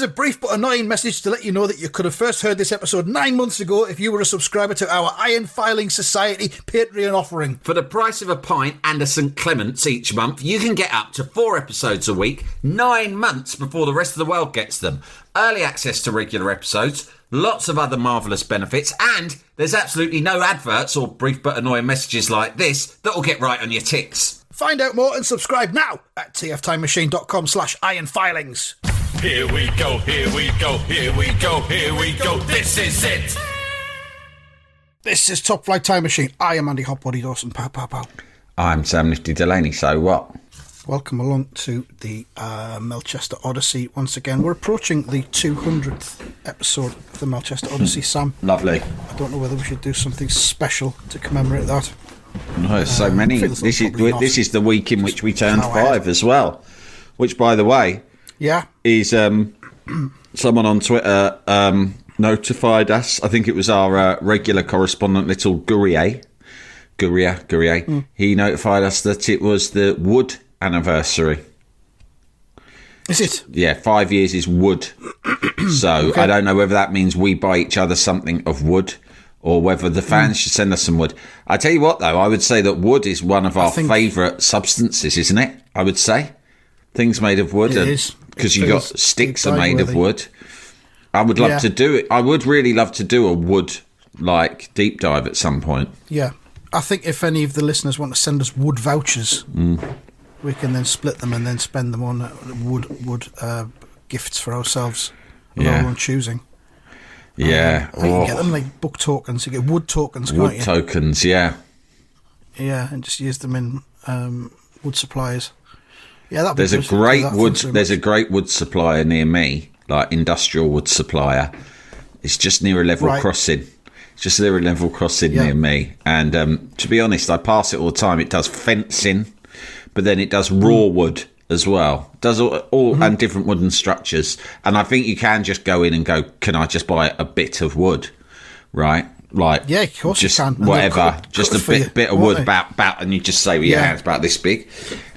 Here's a brief but annoying message to let you know that you could have first heard this episode 9 months ago if you were a subscriber to our Iron Filing Society Patreon offering. For the price of a pint and a St Clement's each month, you can get up to 4 episodes a week, 9 months before the rest of the world gets them. Early access to regular episodes, lots of other marvellous benefits, and there's absolutely no adverts or brief but annoying messages like this that will get right on your ticks. Find out more and subscribe now at tftimemachine.com/ironfilings. Here we go, here we go, here we go, here we go, this is it! This is Top Flight Time Machine. I am Andy Hotbody Dawson. Pow, pow, pow. I'm Sam Nifty Delaney, so what? Welcome along to the Melchester Odyssey once again. We're approaching the 200th episode of the Melchester Odyssey, Sam. Lovely. I don't know whether we should do something special to commemorate that. No, there's so many. This is the week in which we turned 5 as well, which, by the way... Yeah. Is someone on Twitter notified us, I think it was our regular correspondent, little Guerrier. He notified us that it was the wood anniversary. Is it? Yeah, 5 years is wood. So okay. I don't know whether that means we buy each other something of wood or whether the fans should send us some wood. I tell you what, though, I would say that wood is one of our favourite substances, isn't it? I would say. Things made of wood. It is. Because you got sticks are made of wood. I would love to do it. I would really love to do a wood deep dive at some point. Yeah, I think if any of the listeners want to send us wood vouchers, we can then split them and then spend them on wood gifts for ourselves of our own choosing. Yeah, you can get them like book tokens. You get wood tokens. Wood tokens, yeah. Yeah, and just use them in wood suppliers. Yeah, there's a great wood supplier near me, like industrial wood supplier. It's just near a level crossing. It's just near a level crossing near me. And to be honest, I pass it all the time. It does fencing, but then it does raw wood as well. It does all and different wooden structures. And I think you can just go in and go, can I just buy a bit of wood? Right? Like, yeah, of course just you can. Whatever, just a bit of wood about, and you just say, it's about this big.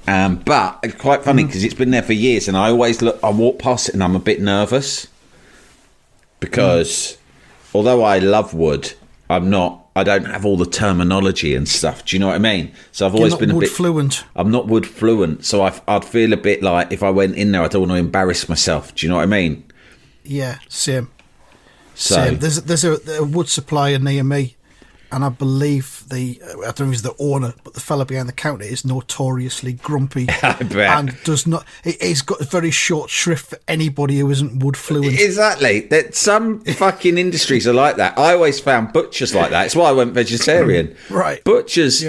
But it's quite funny because it's been there for years, and I always I walk past it and I'm a bit nervous because although I love wood, I don't have all the terminology and stuff. Do you know what I mean? So I've always been a bit fluent. I'm not wood fluent, so I'd feel a bit like if I went in there, I don't want to embarrass myself. Do you know what I mean? Yeah, same. Same. There's a wood supplier near me, and I believe I don't know if he's the owner, but the fella behind the counter is notoriously grumpy. I bet. And does not. He's got a very short shrift for anybody who isn't wood fluent. Exactly. That some fucking industries are like that. I always found butchers like that. It's why I went vegetarian. Right. Butchers,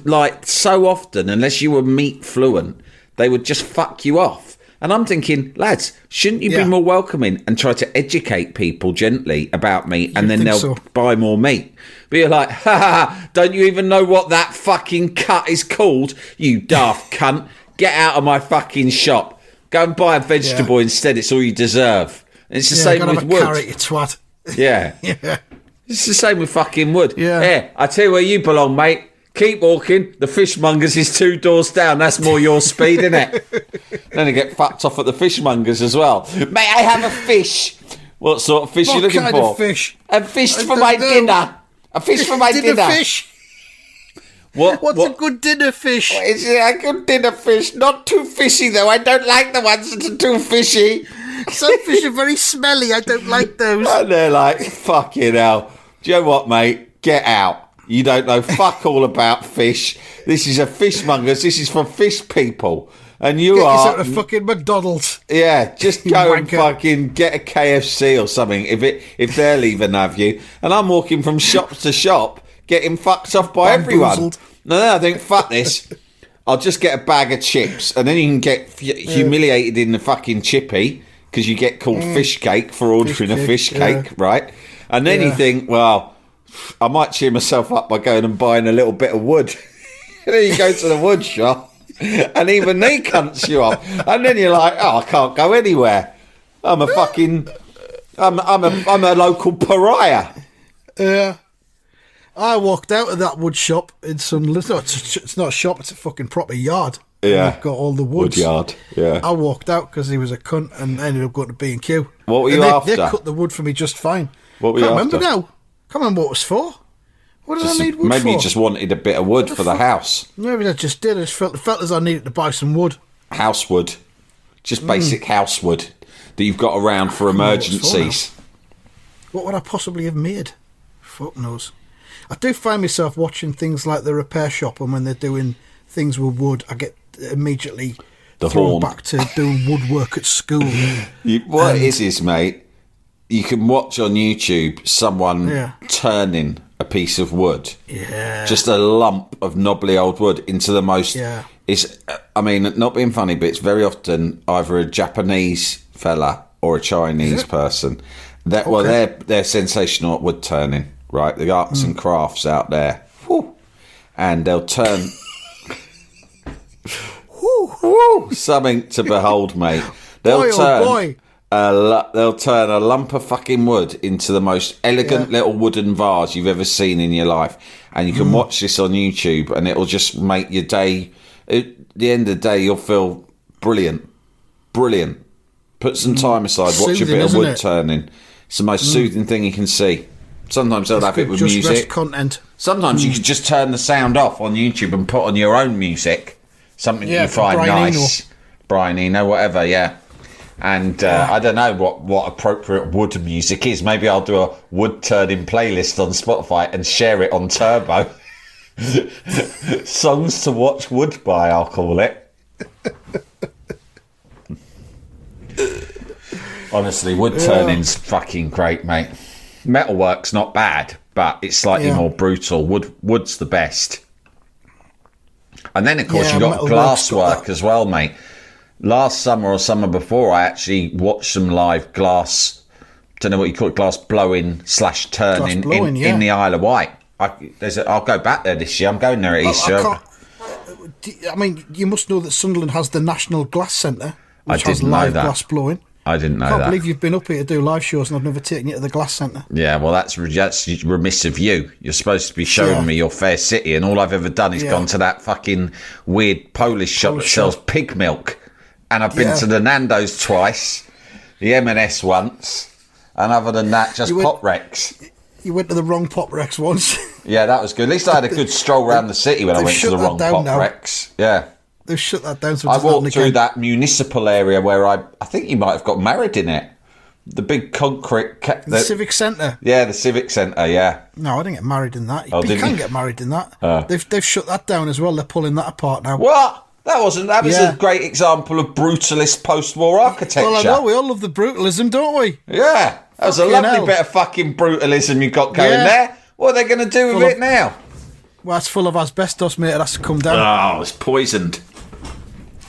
like so often, unless you were meat fluent, they would just fuck you off. And I'm thinking, lads, shouldn't you be more welcoming and try to educate people gently about meat, and then they'll buy more meat? But you're like, don't you even know what that fucking cut is called, you daft cunt? Get out of my fucking shop. Go and buy a vegetable instead. It's all you deserve. And it's the same with wood. Carrot, you twat. Yeah. It's the same with fucking wood. Yeah. I tell you where you belong, mate. Keep walking. The fishmongers is 2 doors down. That's more your speed, isn't it? Then you get fucked off at the fishmongers as well. May I have a fish? What sort of fish are you looking for? What kind of fish? A fish for my dinner. A fish for my dinner. Fish? What's a good dinner fish? Is it a good dinner fish? Not too fishy, though. I don't like the ones that are too fishy. Some fish are very smelly. I don't like those. And they're like, fucking hell. Do you know what, mate? Get out. You don't know fuck all about fish. This is a fishmongers. This is for fish people. And you are... Get yourself a fucking McDonald's. Yeah, just go and fucking get a KFC or something if they'll even have you. And I'm walking from shop to shop getting fucked off by everyone. No, I think, fuck this. I'll just get a bag of chips. And then you can get humiliated in the fucking chippy because you get called fish cake for ordering a fish cake, right? And then you think, well... I might cheer myself up by going and buying a little bit of wood. And then you go to the wood shop and even they cunts you off. And then you're like, I can't go anywhere. I'm a local pariah. Yeah. I walked out of that wood shop in some... It's not a shop, it's a fucking proper yard. Yeah. And they've got all the woods. Woodyard. Yeah. I walked out because he was a cunt and ended up going to B&Q. What were you after? They cut the wood for me just fine. What were you Can't after? remember now. Can't remember what it was for. What did I need wood for? Maybe you just wanted a bit of wood for the house. Maybe I just did. I just felt as I needed to buy some wood. House wood. Just basic house wood that you've got around for emergencies. What would I possibly have made? Fuck knows. I do find myself watching things like The Repair Shop, and when they're doing things with wood, I get immediately thrown back to doing woodwork at school. What it is, mate, you can watch on YouTube someone turning a piece of wood, just a lump of knobbly old wood, into the most... It's, I mean, not being funny, but it's very often either a Japanese fella or a Chinese person. Well, they're sensational at wood turning, right? The arts and crafts out there. Whew. And they'll turn... something to behold, mate. They'll turn a lump of fucking wood into the most elegant little wooden vase you've ever seen in your life. And you can watch this on YouTube, and it'll just make your day... At the end of the day, you'll feel brilliant. Brilliant. Put some time aside, watch a bit of wood turning. It's the most soothing thing you can see. Sometimes they'll have it with music. Content. Sometimes you can just turn the sound off on YouTube and put on your own music. Something you find nice. Brian Eno, whatever, And I don't know what appropriate wood music is. Maybe I'll do a wood turning playlist on Spotify and share it on Turbo. Songs to watch wood by, I'll call it. Honestly, wood turning's fucking great, mate. Metalwork's not bad, but it's slightly more brutal. Wood's the best. And then, of course, you've got glass work as well, mate. Last summer or summer before, I actually watched some live glass, don't know what you call it, glass blowing / turning in the Isle of Wight. I'll go back there this year. I'm going there at Easter. I mean, you must know that Sunderland has the National Glass Centre, which has live live glass blowing. I didn't know that. I can't believe you've been up here to do live shows and I've never taken you to the Glass Centre. Yeah, well, that's remiss of you. You're supposed to be showing me your fair city, and all I've ever done is gone to that fucking weird Polish shop that sells pig milk. And I've been to the Nando's twice, the M&S once, and other than that, just Pop Rex. You went to the wrong Pop Rex once. Yeah, that was good. At least I had a good stroll around the city when I went to the wrong Pop Rex. Yeah. They've shut that down. So I walked through that municipal area where I think you might have got married in it. The big concrete... The Civic Centre. Yeah, the Civic Centre, yeah. No, I didn't get married in that. You can get married in that. They've shut that down as well. They're pulling that apart now. What? That was a great example of brutalist post-war architecture. Well, I know, we all love the brutalism, don't we? Yeah. That was a lovely bit of fucking brutalism you got going there. What are they going to do with it now? Well, it's full of asbestos, mate. It has to come down. Oh, it's poisoned.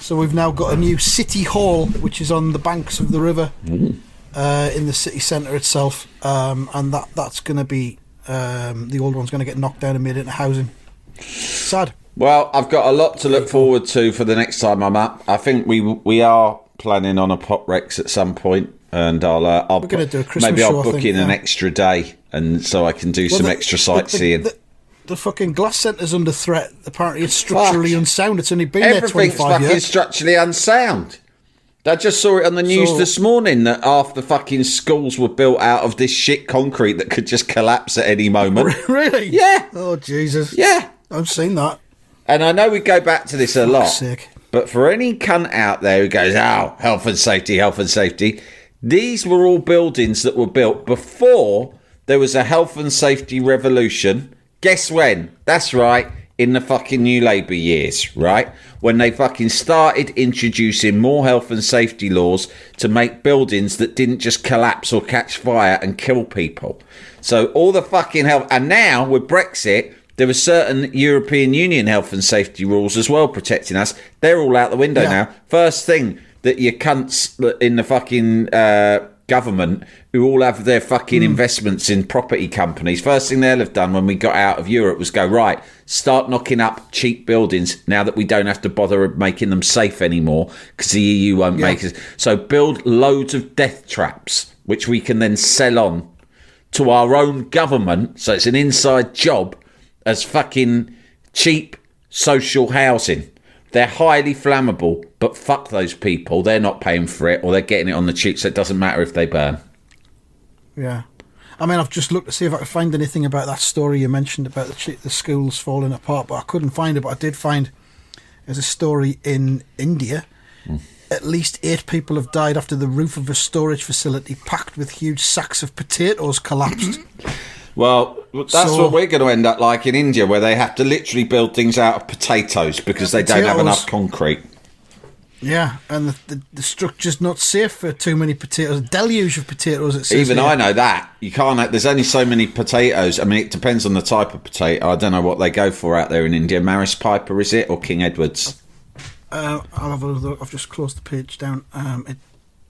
So we've now got a new city hall, which is on the banks of the river, in the city centre itself, and that's going to be the old one's going to get knocked down and made into housing. Sad. Well, I've got a lot to look forward to for the next time I'm up. I think we are planning on a Pop Rex at some point, and I'll we're going to do a Christmas maybe I'll show, book in an extra day, and so I can do some extra sightseeing. The fucking Glass Centre's under threat. Apparently, it's structurally unsound. It's only been there 25 years. Everything's fucking structurally unsound. I just saw it on the news this morning that half the fucking schools were built out of this shit concrete that could just collapse at any moment. Really? Yeah. Oh, Jesus. Yeah. I've seen that. And I know we go back to this a lot. Sick. But for any cunt out there who goes, oh, health and safety, these were all buildings that were built before there was a health and safety revolution. Guess when? That's right, in the fucking New Labour years, right? When they fucking started introducing more health and safety laws to make buildings that didn't just collapse or catch fire and kill people. So all the fucking health... And now, with Brexit, there are certain European Union health and safety rules as well protecting us. They're all out the window now. First thing that your cunts in the fucking... government who all have their fucking investments in property companies, first thing they'll have done when we got out of Europe was go, right, start knocking up cheap buildings now that we don't have to bother making them safe anymore because the EU won't make us. So build loads of death traps which we can then sell on to our own government, so it's an inside job, as fucking cheap social housing. They're highly flammable, but fuck those people. They're not paying for it, or they're getting it on the cheap, so it doesn't matter if they burn. Yeah. I mean, I've just looked to see if I could find anything about that story you mentioned about the schools falling apart, but I couldn't find it. But I did find there's a story in India. At least 8 people have died after the roof of a storage facility packed with huge sacks of potatoes collapsed. Well, that's what we're going to end up like in India, where they have to literally build things out of potatoes because they don't have enough concrete. Yeah, and the structure's not safe for too many potatoes. A deluge of potatoes, it says. Even here. I know that. You can't. There's only so many potatoes. I mean, it depends on the type of potato. I don't know what they go for out there in India. Maris Piper, is it? Or King Edward's? I'll have a look. I've just closed the page down. It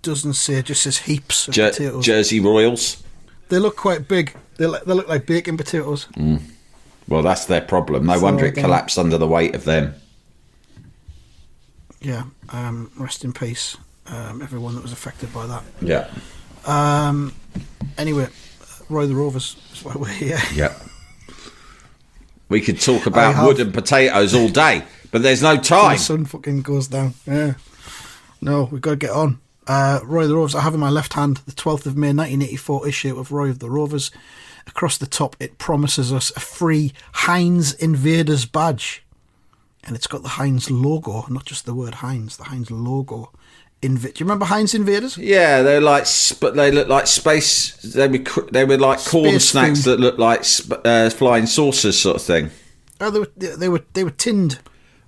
doesn't say. It just says heaps of potatoes. Jersey Royals? They look quite big. They look like baking potatoes. Well, that's their problem. No wonder it collapsed under the weight of them. Yeah, rest in peace, everyone that was affected by that. Yeah. Anyway, Roy the Rovers is why we're here. Yeah. We could talk about wood and potatoes all day, but there's no time. The sun fucking goes down. Yeah. No, we've got to get on. Roy the Rovers, I have in my left hand the 12th of May 1984 issue of Roy of the Rovers. Across the top, it promises us a free Heinz Invaders badge. And it's got the Heinz logo, not just the word Heinz, the Heinz logo. Do you remember Heinz Invaders? Yeah, they look like space. They were like corn snacks food that looked like flying saucers, sort of thing. Oh, they were tinned.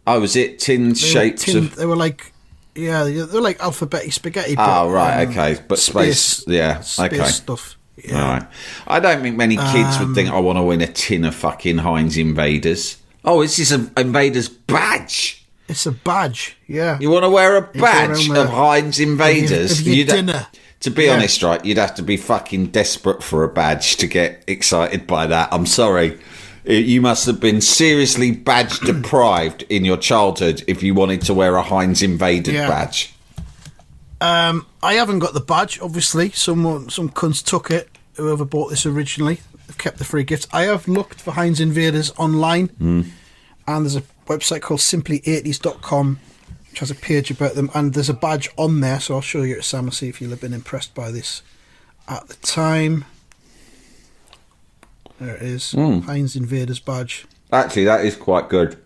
Oh, was it tin shapes? They were like, yeah, they're like alphabet spaghetti. Oh, right, okay, but space, yeah, okay, stuff. Yeah. All right. I don't think many kids would think I want to win a tin of fucking Heinz Invaders. Oh, this is an Invaders badge. It's a badge, yeah. You want to wear a badge of Heinz Invaders? Of your dinner. To be honest, right, you'd have to be fucking desperate for a badge to get excited by that. I'm sorry. You must have been seriously badge deprived in your childhood if you wanted to wear a Heinz Invaders badge. I haven't got the badge, obviously. Some cunts took it, whoever bought this originally. They've kept the free gifts. I have looked for Heinz Invaders online, and there's a website called simply80s.com, which has a page about them, and there's a badge on there, so I'll show you it, Sam, and see if you'll have been impressed by this at the time. There it is, Heinz Invaders badge. Actually, that is quite good.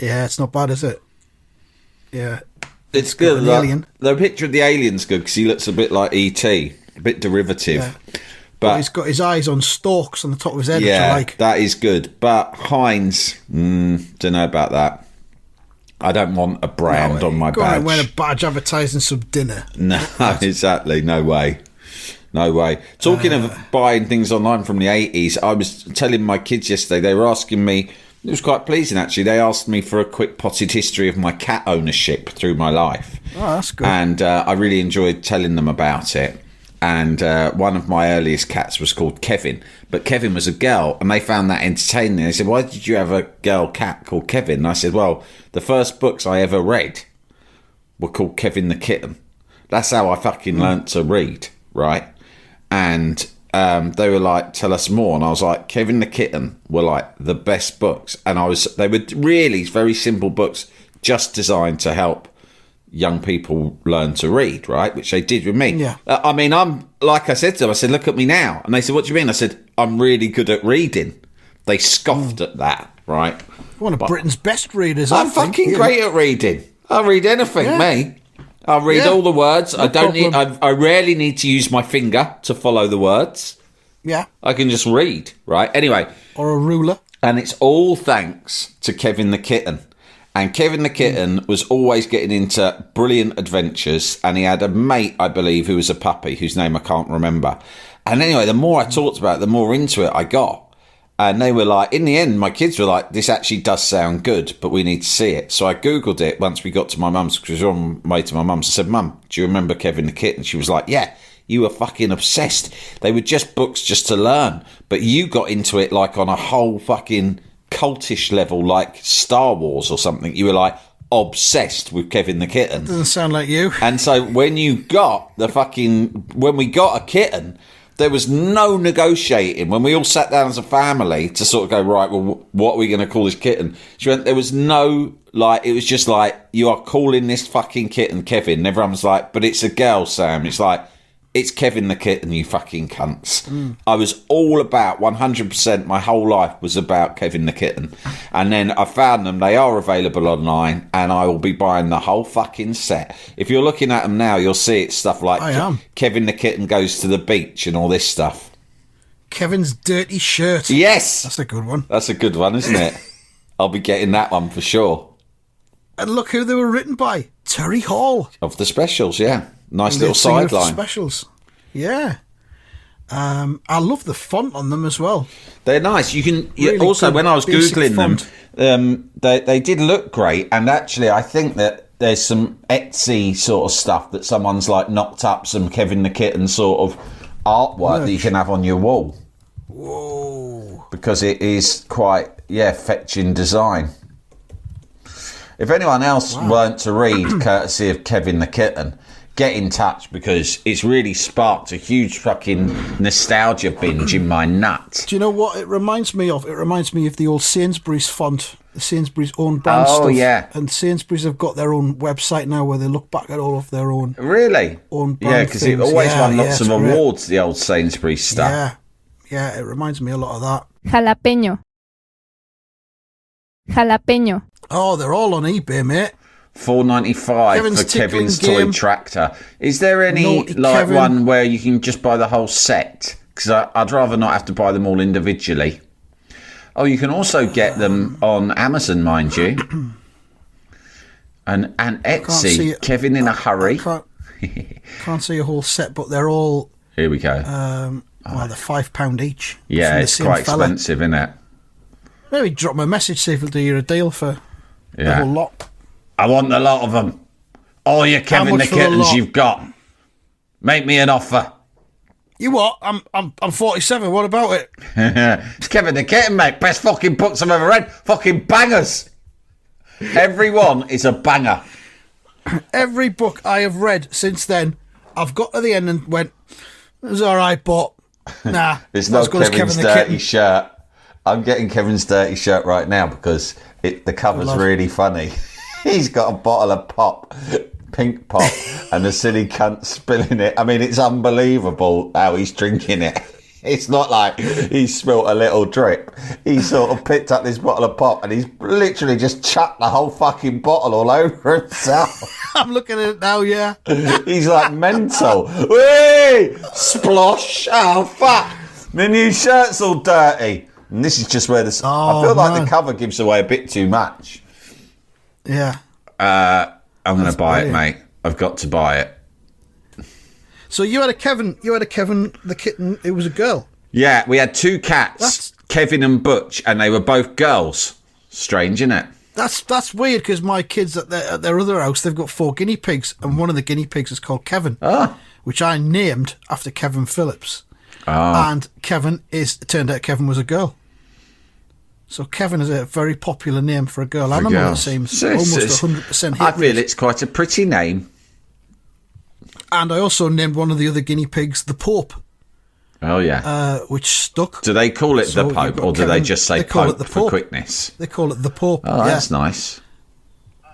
Yeah, it's not bad, is it? Yeah. It's good. Alien. The picture of the alien's good, because he looks a bit like E.T., a bit derivative. Yeah. But he's got his eyes on stalks on the top of his head, yeah, which I like. That is good. But Heinz, don't know about that. I don't want a brand on my badge. Go and wear a badge advertising some dinner. No, exactly. No way. No way. Talking of buying things online from the 80s, I was telling my kids yesterday, they were asking me, it was quite pleasing actually, they asked me for a quick potted history of my cat ownership through my life. Oh, that's good. And I really enjoyed telling them about it. And one of my earliest cats was called Kevin. But Kevin was a girl, and they found that entertaining. They said, why did you have a girl cat called Kevin? And I said, well, the first books I ever read were called Kevin the Kitten. That's how I fucking learnt to read, right? And they were like, tell us more. And I was like, Kevin the Kitten were like the best books. And they were really very simple books, just designed to help young people learn to read, right? Which they did with me. Yeah. I mean, I'm like I said to them, I said, look at me now. And they said, what do you mean? I said, I'm really good at reading. They scoffed at that, right? One of Britain's best readers, I'm fucking great at reading. I'll read anything, me. I'll read all the words. No I rarely need to use my finger to follow the words. Yeah. I can just read, right? Anyway. Or a ruler. And it's all thanks to Kevin the Kitten. And Kevin the Kitten was always getting into brilliant adventures, and he had a mate, I believe, who was a puppy, whose name I can't remember. And anyway, the more I talked about it, the more into it I got. And they were like, in the end, my kids were like, this actually does sound good, but we need to see it. So I Googled it once we got to my mum's, because we were on my way to my mum's. I said, Mum, do you remember Kevin the Kitten? She was like, yeah, you were fucking obsessed. They were just books just to learn. But you got into it like on a whole fucking cultish level, like Star Wars or something. You were like obsessed with Kevin the Kitten. Doesn't sound like you. And so when we got a kitten, There was no negotiating when we all sat down as a family to sort of go, right, well, what are we going to call this kitten? She went, there was no, like, it was just like, you are calling this fucking kitten Kevin. And everyone was like, but it's a girl, Sam. It's like, it's Kevin the kitten, you fucking cunts. I was all about 100%. My whole life was about Kevin the kitten. And then I found them. They are available online, and I will be buying the whole fucking set. If you're looking at them now, you'll see it's stuff like Kevin the kitten goes to the beach and all this stuff. Kevin's dirty shirt. Yes. That's a good one. That's a good one, isn't it? I'll be getting that one for sure. And look who they were written by. Terry Hall. Of the Specials, yeah. Nice little sideline. Specials, yeah. I love the font on them as well. They're nice. You can really also when I was googling font. them, they did look great. And actually, I think that there's some Etsy sort of stuff that someone's like knocked up some Kevin the Kitten sort of artwork that you can have on your wall. Whoa! Because it is quite fetching design. If anyone else learnt to read, courtesy of Kevin the Kitten, get in touch, because it's really sparked a huge fucking nostalgia binge in my nuts. Do you know what it reminds me of? It reminds me of the old Sainsbury's font, the Sainsbury's own brand stuff. Oh, yeah. And Sainsbury's have got their own website now where they look back at all of their own... Really? Own brand yeah, because it always won lots of great. awards, the old Sainsbury's stuff. Yeah, it reminds me a lot of that. Jalapeño. Jalapeño. Oh, they're all on eBay, mate. $4.95 for Kevin's toy tractor. Is there any one where you can just buy the whole set? Because I'd rather not have to buy them all individually. Oh, you can also get them on Amazon, mind you, and Etsy. Kevin in a hurry. Can't see a whole set, but they're all. Here we go. Well, they're £5 each. Yeah, it's quite expensive, isn't it? Maybe drop me a message, see if he'll do you a deal for the whole lot. I want a lot of them. All your Kevin the Kittens you've got. Make me an offer. You what? I'm 47. What about it? It's Kevin the Kitten, mate. Best fucking books I've ever read. Fucking bangers. Every one is a banger. Every book I have read since then, I've got to the end and went, it was all right, but nah. It's not Kevin's dirty shirt. I'm getting Kevin's dirty shirt right now because the cover's really funny. He's got a bottle of pop, pink pop, and a silly cunt spilling it. I mean, it's unbelievable how he's drinking it. It's not like he spilt a little drip. He sort of picked up this bottle of pop and he's literally just chucked the whole fucking bottle all over himself. I'm looking at it now, yeah. He's like mental. Whee! Splosh! Oh, fuck! My new shirt's all dirty. And this is just where this. I feel like the cover gives away a bit too much. Yeah. I'm going to buy it, mate. I've got to buy it. So you had a Kevin the Kitten. It was a girl. Yeah, we had two cats, Kevin and Butch, and they were both girls. Strange, isn't it? That's weird because my kids at their other house, they've got 4 guinea pigs, and one of the guinea pigs is called Kevin, which I named after Kevin Phillips. And turned out Kevin was a girl. So Kevin is a very popular name for a girl animal. It seems almost 100% hit I feel it's quite a pretty name. And I also named one of the other guinea pigs the Pope. Oh yeah, which stuck. Do they call it the Pope, or do they just say Pope for quickness? They call it the Pope. Oh, that's nice.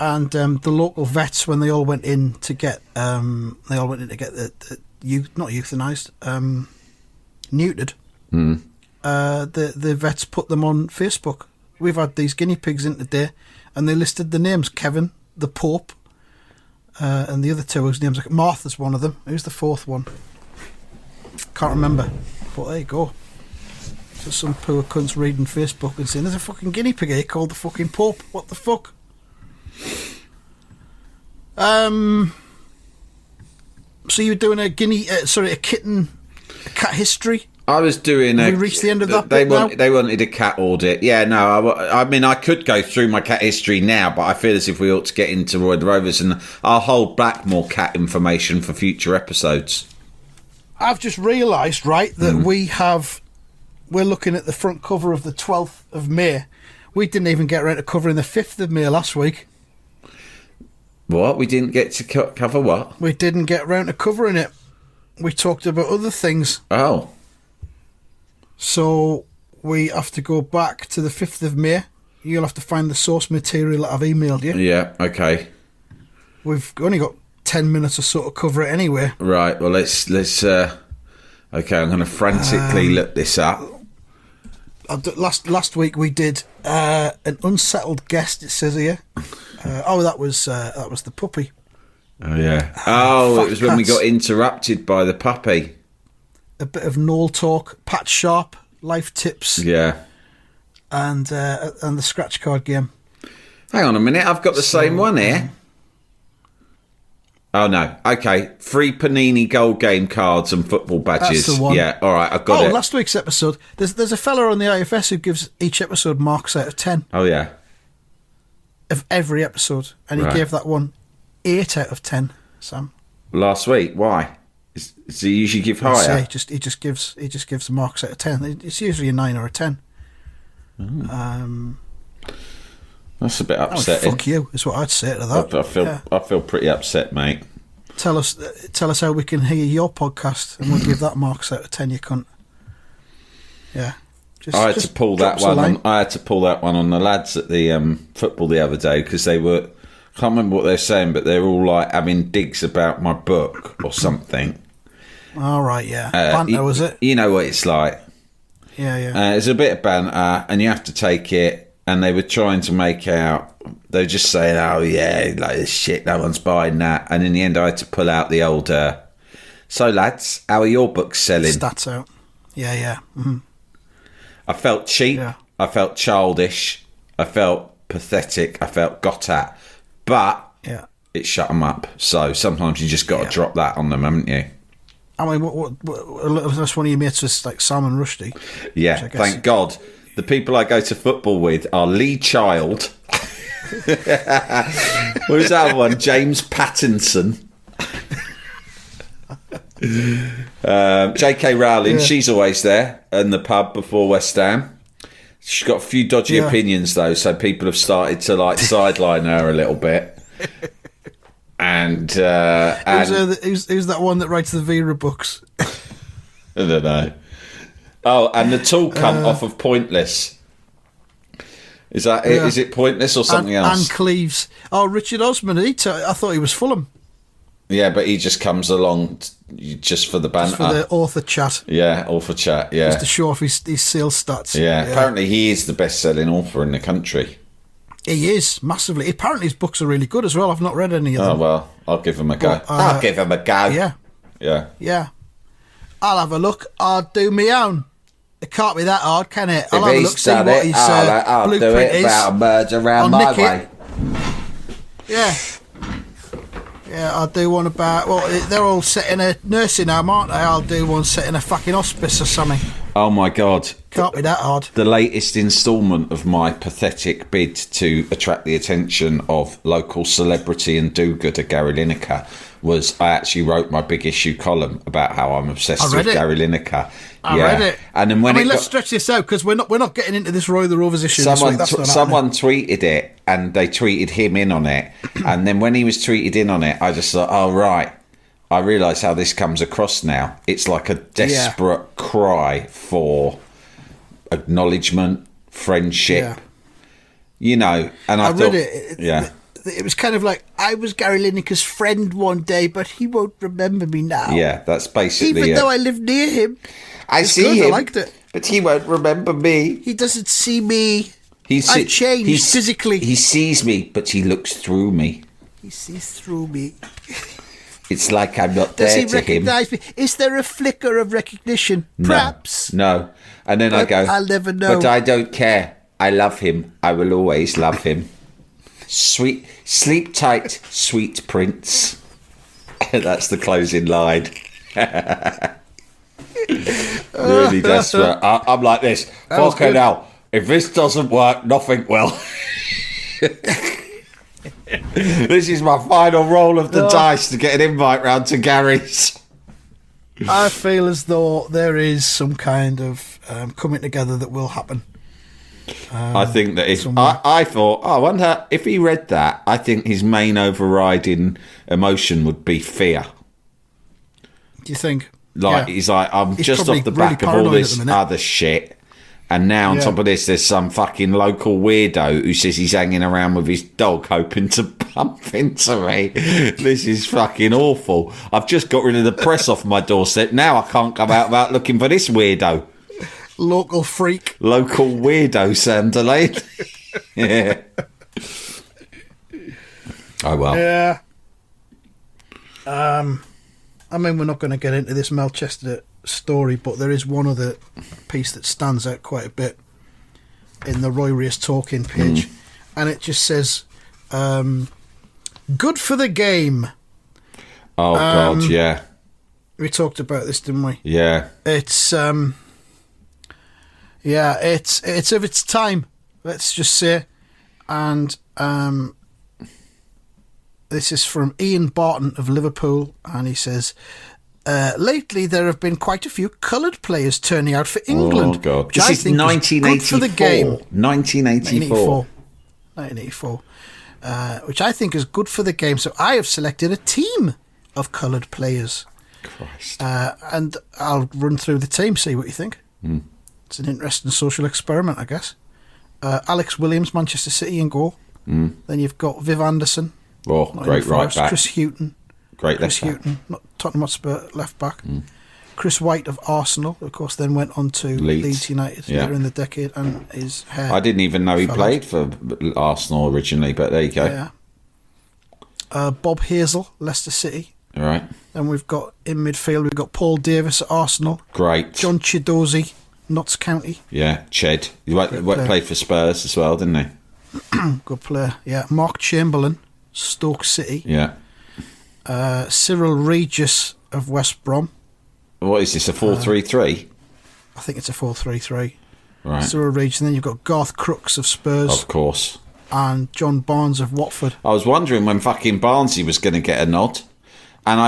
And the local vets, when they all went in to get, not euthanized, neutered. The vets put them on Facebook. We've had these guinea pigs in today, and they listed the names: Kevin, the Pope, and the other two whose names are Martha's one of them. Who's the fourth one? Can't remember. But there you go. So some poor cunts reading Facebook and saying, "There's a fucking guinea pig here called the fucking Pope." What the fuck? So you were doing a cat history? I was doing we reached the end of that they bit wanted a cat audit. Yeah, no, I mean, I could go through my cat history now, but I feel as if we ought to get into Roy the Rovers, and I'll hold back more cat information for future episodes. I've just realised, right, that we're looking at the front cover of the 12th of May. We didn't even get around to covering the 5th of May last week. What? We didn't get to cover what? We didn't get around to covering it. we talked about other things. Oh. So we have to go back to the 5th of May. You'll have to find the source material that I've emailed you. Yeah, okay. We've only got 10 minutes or so to cover it anyway. Right, well, let's okay, I'm going to frantically look this up. Last week we did an unsettled guest, it says here. That was the puppy. Oh, yeah. It was when we got interrupted by the puppy. A bit of Knoll talk, Pat Sharp, life tips. Yeah. And the scratch card game. Hang on a minute, I've got the same one here. Oh, no. Okay. Free Panini gold game cards and football badges. That's the one. Yeah, all right, I've got it. Last week's episode, there's a fella on the IFS who gives each episode marks out of 10. Oh, yeah. Of every episode. And he gave that one 8 out of 10, Sam. Last week? Why? Does he usually give higher? He just gives the marks out of 10. It's usually a 9 or a 10. That's a bit upsetting. Fuck you, is what I'd say to that. I feel pretty upset, mate. Tell us how we can hear your podcast, and we'll give that marks out of 10. You cunt. Yeah. I had to pull that one. I had to pull that one on the lads at the football the other day because they were. I can't remember what they're saying, but they're all like having digs about my book or something. All right, yeah. Banter, was it? You know what it's like. Yeah. There's a bit of banter, and you have to take it. And they were trying to make out, they were just saying, oh yeah, like this shit, no one's buying that. And in the end, I had to pull out the old, so lads, how are your books selling? Stats out. Yeah. Mm-hmm. I felt cheap. Yeah. I felt childish. I felt pathetic. I felt got at. But it shut them up. So sometimes you just got to drop that on them, haven't you? I mean, what that's one of your mates was like Salman Rushdie. Yeah, thank God. The people I go to football with are Lee Child. Where's that one? James Pattinson. J.K. Rowling, she's always there in the pub before West Ham. She's got a few dodgy opinions, though, so people have started to sideline her a little bit. And who's that one that writes the Vera books? I don't know. Oh, and the tool cunt off of Pointless. Is that it? Is it Pointless or something else? And Cleves. Oh, Richard Osman. I thought he was Fulham. Yeah, but he just comes along just for the banter. Just for the author chat. Yeah, author chat, yeah. Just to show off his sales stats. Yeah, apparently he is the best-selling author in the country. He is, massively. Apparently his books are really good as well. I've not read any of them. Oh, well, I'll give him a go. I'll give him a go. Yeah. I'll have a look. I'll do my own. It can't be that hard, can it? I'll have a look, see what his I'll do it is. about a murder around my way. Yeah, I'll do one about... Well, they're all set in a nursing home, aren't they? I'll do one set in a fucking hospice or something. Oh, my God. Can't be that hard. The latest instalment of my pathetic bid to attract the attention of local celebrity and do-gooder Gary Lineker was I actually wrote my big issue column about how I'm obsessed with Gary Lineker. I read it. And then let's stretch this out because we're not getting into this Roy the Rovers issue this week. Someone tweeted it and they tweeted him in on it. And then when he was tweeted in on it, I just thought, oh, right. I realise how this comes across now. It's like a desperate cry for acknowledgement, friendship, and I thought, read it. It was kind of like, I was Gary Lineker's friend one day, but he won't remember me now. Yeah, that's basically Even though I live near him. I see him, I liked it. but he won't remember me. He doesn't see me. I've changed physically. He sees me, but he looks through me. He sees through me. It's like I'm not there to him. Does he recognise me? Is there a flicker of recognition? Perhaps. No. And then I go, I'll never know. But I don't care. I love him. I will always love him. Sleep tight, sweet prince. That's the closing line. Really desperate. I'm like this. Fucking hell. If this doesn't work, nothing will. This is my final roll of the dice to get an invite round to Gary's. I feel as though there is some kind of coming together that will happen. I think that if I thought, I wonder if he read that, I think his main overriding emotion would be fear. Do you think? He's like, I'm he's just off the back of all this other shit. And now on top of this, there's some fucking local weirdo who says he's hanging around with his dog hoping to bump into me. This is fucking awful. I've just got rid of the press off my doorstep. Now I can't come out without looking for this weirdo. Local freak. Local weirdo, Sam Delaney. Yeah. Oh, well. Yeah. I mean, we're not going to get into this Melchester story, but there is one other piece that stands out quite a bit in the Roy Race Talking page, and it just says, good for the game. Oh, God, yeah. We talked about this, didn't we? Yeah. It's, it's of its time, let's just say. And this is from Ian Barton of Liverpool, and he says, lately there have been quite a few coloured players turning out for England. Oh, God. This is 1984. Good for the game. 1984. 1984. Which I think is good for the game. So I have selected a team of coloured players. Christ. And I'll run through the team, see what you think. It's an interesting social experiment, I guess. Alex Williams, Manchester City in goal. Then you've got Viv Anderson. Oh, great right back. Chris Hughton. Great Chris left back. Hughton, not Tottenham Hotspur left back. Chris White of Arsenal, of course, then went on to Leeds United later in the decade, and his hair. I didn't even know he played for Arsenal originally, but there you go. Yeah. Bob Hazel, Leicester City. All right. Then we've got in midfield, we've got Paul Davis at Arsenal. Great. John Chidozie, Notts County. Yeah, Ched. He played for Spurs as well, didn't he? Good player. Yeah. Mark Chamberlain, Stoke City. Yeah. Cyril Regis of West Brom. What is this, a 4-3-3? I think it's a 4-3-3. Right. Cyril Regis, and then you've got Garth Crooks of Spurs. Of course. And John Barnes of Watford. I was wondering when fucking Barnsley was going to get a nod. And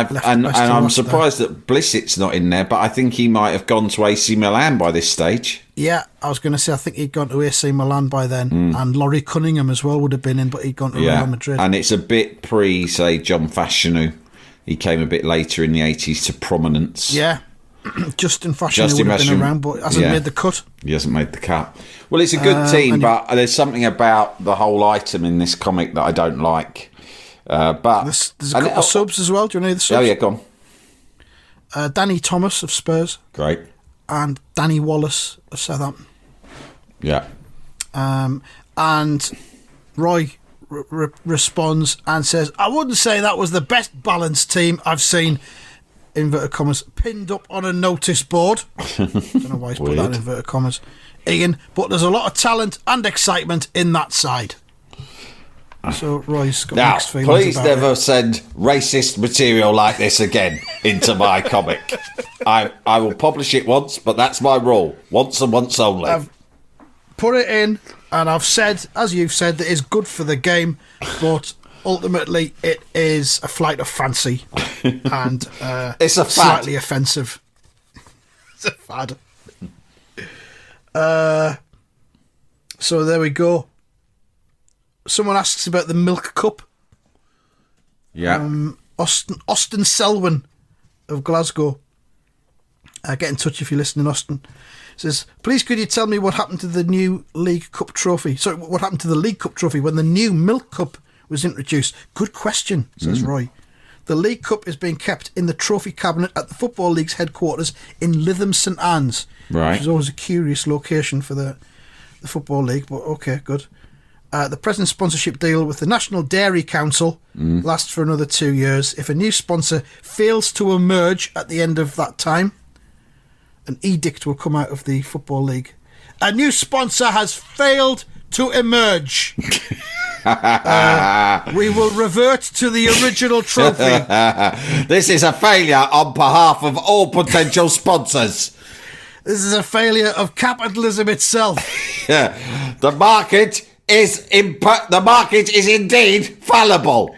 I'm surprised that Blissett's not in there, but I think he might have gone to AC Milan by this stage. Yeah, I was going to say, I think he'd gone to AC Milan by then. And Laurie Cunningham as well would have been in, but he'd gone to Real Madrid. And it's a bit pre, say, John Fashanu. He came a bit later in the 80s to prominence. Yeah. Justin Fashanu would have been around, but hasn't made the cut. He hasn't made the cut. Well, it's a good team, but there's something about the whole item in this comic that I don't like. But there's a couple of subs as well. Do you know the subs? Oh, yeah, go on. Danny Thomas of Spurs. Great. And Danny Wallace of Southampton. Yeah. And Roy responds and says, I wouldn't say that was the best balanced team I've seen, inverted commas, pinned up on a notice board. Don't know why he's put that in inverted commas. Ian, but there's a lot of talent and excitement in that side. So Roy's got mixed feelings about it. Please never send racist material like this again into my comic. I will publish it once, but that's my rule. Once and once only. I've put it in, and I've said, as you've said, that it's good for the game, but ultimately it is a flight of fancy and it's a slightly offensive. It's a fad. So there we go. Someone asks about the Milk Cup. Yeah. Austin Selwyn of Glasgow. Get in touch if you're listening, Austin. Says, please could you tell me what happened to the new League Cup trophy? Sorry, what happened to the League Cup trophy when the new Milk Cup was introduced? Good question, says Roy. The League Cup is being kept in the trophy cabinet at the Football League's headquarters in Lytham St Anne's. Right. Which is always a curious location for the Football League, but okay, good. The present sponsorship deal with the National Dairy Council lasts for another 2 years. If a new sponsor fails to emerge at the end of that time, an edict will come out of the Football League. A new sponsor has failed to emerge. We will revert to the original trophy. This is a failure on behalf of all potential sponsors. This is a failure of capitalism itself. The market is indeed fallible.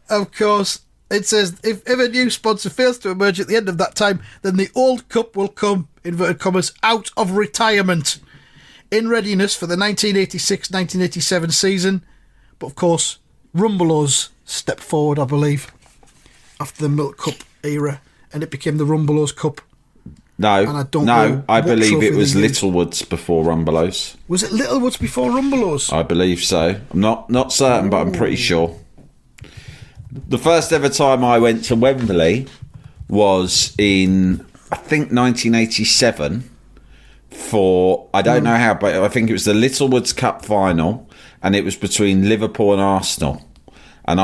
Of course, it says if a new sponsor fails to emerge at the end of that time, then the old cup will come, inverted commas, out of retirement in readiness for the 1986-1987 season. But of course, Rumbelows stepped forward, I believe, after the Milk Cup era, and it became the Rumbelows Cup. No, and I don't know I believe it was Littlewoods before Rumbelows. Was it Littlewoods before Rumbelows? I believe so. I'm not certain, but I'm pretty sure. The first ever time I went to Wembley was in, I think, 1987 for, I don't know how, but I think it was the Littlewoods Cup final, and it was between Liverpool and Arsenal. And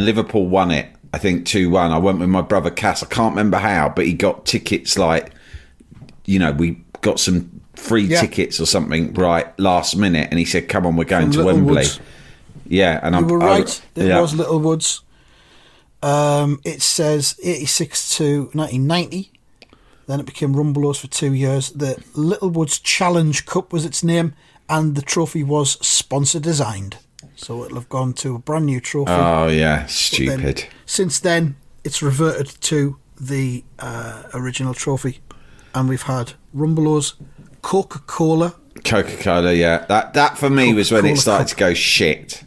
Liverpool won it, I think 2-1. I went with my brother Cass. I can't remember how, but he got tickets we got some free tickets or something last minute, and he said, "Come on, we're going to Wembley." Yeah, and you were right. It was Littlewoods. It says 86 to 1990. Then it became Rumbelows for 2 years. The Littlewoods Challenge Cup was its name, and the trophy was sponsor designed. So it'll have gone to a brand new trophy. Oh yeah, stupid. Since then, it's reverted to the original trophy. And we've had Rumbelows, Coca-Cola. Coca-Cola, yeah. That for me was when it started to go shit.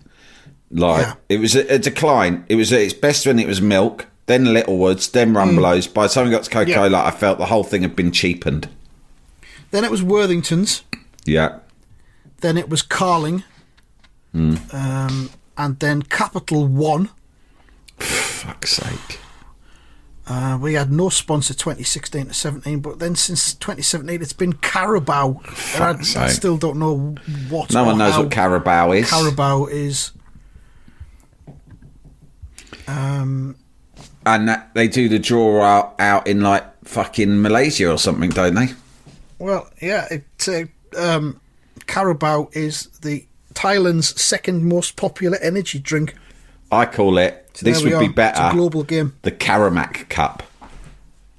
It was a decline. It was at its best when it was milk, then Littlewoods, then Rumbelows. By the time we got to Coca-Cola, I felt the whole thing had been cheapened. Then it was Worthington's. Yeah. Then it was Carling. And then Capital One. Fuck's sake. We had no sponsor 2016 to 17, but then since 2017 it's been Carabao. I still don't know what. No one knows what Carabao is. Carabao is. And they do the draw out in like fucking Malaysia or something, don't they? Well, yeah. Carabao is the Thailand's second most popular energy drink. I call it. So this would be better. It's a global game. The Karamak Cup.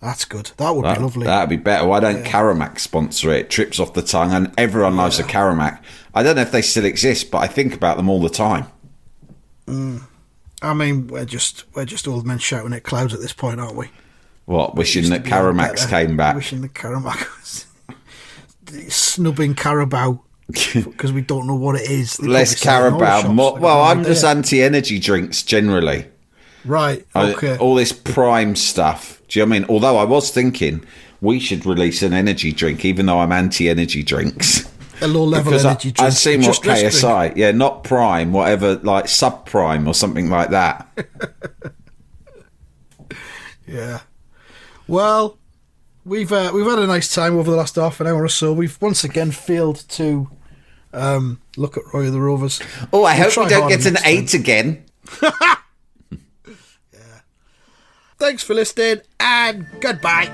That's good. That would be lovely. That would be better. Why don't Karamak sponsor it? It trips off the tongue, and everyone loves a Karamak. I don't know if they still exist, but I think about them all the time. I mean, we're just old men shouting at clouds at this point, aren't we? What, wishing that Karamaks came back? Wishing that Karamak was snubbing Carabao. Because we don't know what it is. Less Carabao. I'm just anti-energy drinks generally. Right, okay. All this prime stuff. Do you know what I mean? Although I was thinking we should release an energy drink, even though I'm anti-energy drinks. A low-level energy drink. I've seen what KSI. Yeah, not prime, whatever, like sub-prime or something like that. Yeah. Well, we've had a nice time over the last half an hour or so. We've once again failed to look at Roy of the Rovers. Oh, I hope we don't get an 8 again. Yeah. Thanks for listening, and goodbye.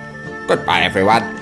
Goodbye, everyone.